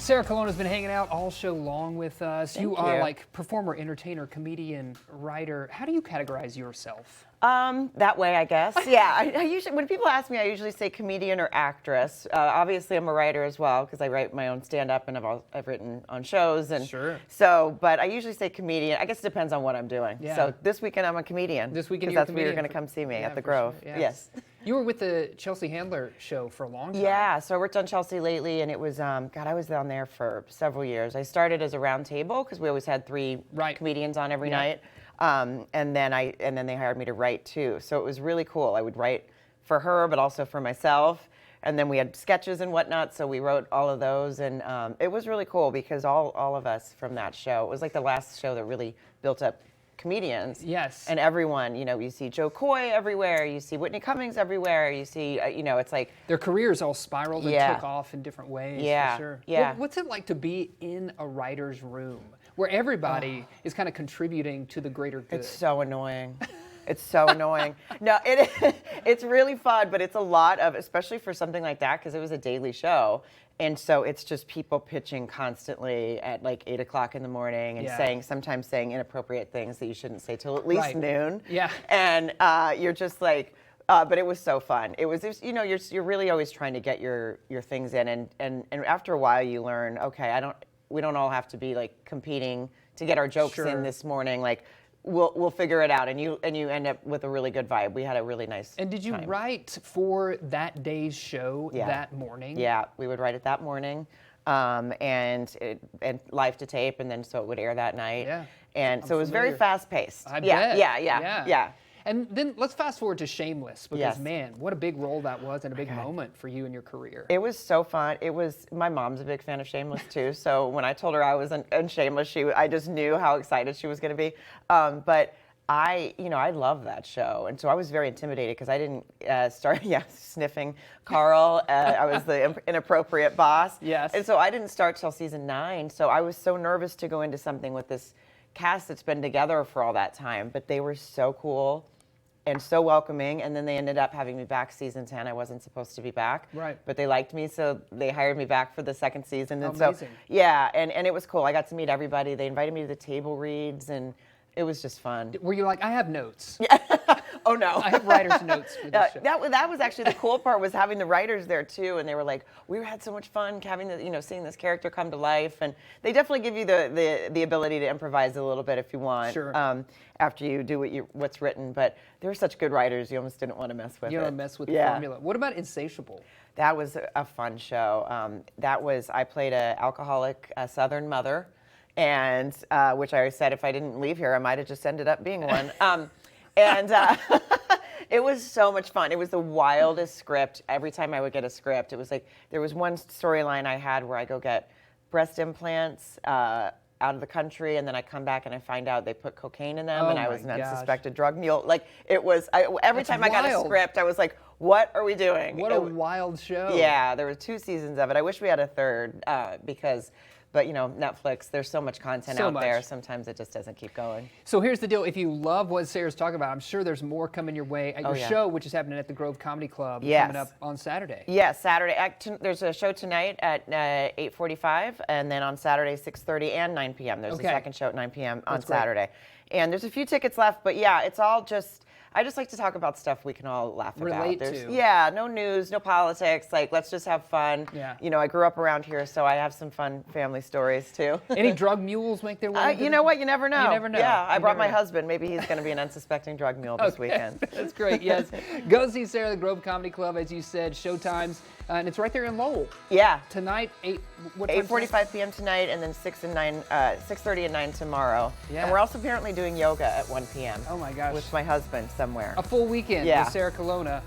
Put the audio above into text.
Sarah Colonna has been hanging out all show long with us. Thank You are you. like performer, entertainer, comedian, writer. How do you categorize yourself? That way, I guess. Yeah, I usually, when people ask me, I usually say comedian or actress. Obviously, I'm a writer as well because I write my own stand-up and I've written on shows. And Sure. So, but I usually say comedian. I guess it depends on what I'm doing. Yeah. So this weekend I'm a comedian. This weekend because you're a that's where you're comedian going to come see me Yeah, at the for Grove. sure. Yes. You were with the Chelsea Handler show for a long time. Yeah, so I worked on Chelsea lately, and it was, God, I was down there for several years. I started as a round table because we always had three comedians on every night. And then they hired me to write too. So it was really cool. I would write for her, but also for myself. And then we had sketches and whatnot, so we wrote all of those. And it was really cool because all of us from that show, it was like the last show that really built up comedians. Yes. And everyone, you know, you see Joe Coy everywhere, you see Whitney Cummings everywhere, you see, you know, it's like... Their careers all spiraled and took off in different ways, yeah. for sure. Yeah. What's it like to be in a writer's room where everybody is kind of contributing to the greater good? It's so annoying. It's so annoying. No, it's really fun, but it's a lot of, especially for something like that, because it was a daily show. And so it's just people pitching constantly at like 8 o'clock in the morning and sometimes saying inappropriate things that you shouldn't say till at least noon. Yeah. And you're just like, but it was so fun. It was you know, you're really always trying to get your things in, and after a while you learn, okay, we don't all have to be like competing to get our jokes in this morning. Like we'll figure it out, and you end up with a really good vibe. We had a really nice And did you time. write for that day's show that morning? Yeah, we would write it that morning, and live to tape, and then so it would air that night. Yeah. And so it was very fast paced. I bet. Yeah. And then let's fast forward to Shameless, because man, what a big role that was and a big moment for you in your career. It was so fun. My mom's a big fan of Shameless too, so when I told her I was in Shameless, I just knew how excited she was going to be. But I love that show, and so I was very intimidated because I didn't start sniffing Carl. I was the inappropriate boss. Yes. And so I didn't start till season 9, so I was so nervous to go into something with this cast that's been together for all that time, but they were so cool and so welcoming, and then they ended up having me back season 10. I wasn't supposed to be back, but they liked me, so they hired me back for the second season. And amazing. So yeah, and it was cool. I got to meet everybody. They invited me to the table reads, and it was just fun. Were you like, I have notes? Oh no, I have writer's notes for this show. That was actually the cool part, was having the writers there too, and they were like, we had so much fun having seeing this character come to life, and they definitely give you the ability to improvise a little bit if you want. Sure. After you do what's written, but they were such good writers, you almost didn't want to mess with it. You don't mess with the formula. What about Insatiable? That was a fun show. I played an alcoholic Southern mother, and which I said if I didn't leave here, I might have just ended up being one. It was so much fun. It was the wildest script. Every time I would get a script, it was like, there was one storyline I had where I go get breast implants out of the country, and then I come back and I find out they put cocaine in them, and I was an unsuspected drug mule. Like, it was, every time I got a script, I was like, what are we doing? What a wild show. Yeah, there were 2 seasons of it. I wish we had a third, but Netflix, there's so much content out there, sometimes it just doesn't keep going. So here's the deal. If you love what Sarah's talking about, I'm sure there's more coming your way at your show, which is happening at the Grove Comedy Club coming up on Saturday. Yes, Saturday. There's a show tonight at 8:45, and then on Saturday, 6:30 and 9 p.m. There's a second show at 9 p.m. on Saturday. And there's a few tickets left, but yeah, it's all just... I just like to talk about stuff we can all laugh about. Relate to. Yeah, no news, no politics. Like, let's just have fun. Yeah. I grew up around here, so I have some fun family stories too. Any drug mules make their way? You know what? You never know. You never know. Yeah, I brought my husband. Maybe he's going to be an unsuspecting drug mule this weekend. That's great. Yes, go see Sarah at the Grove Comedy Club, as you said. Showtimes, and it's right there in Lowell. Yeah. Tonight, 8:45 p.m. tonight, and then 6:30 and 9 tomorrow. Yeah. And we're also apparently doing yoga at 1 p.m. Oh my gosh. With my husband somewhere. A full weekend with Sarah Colonna.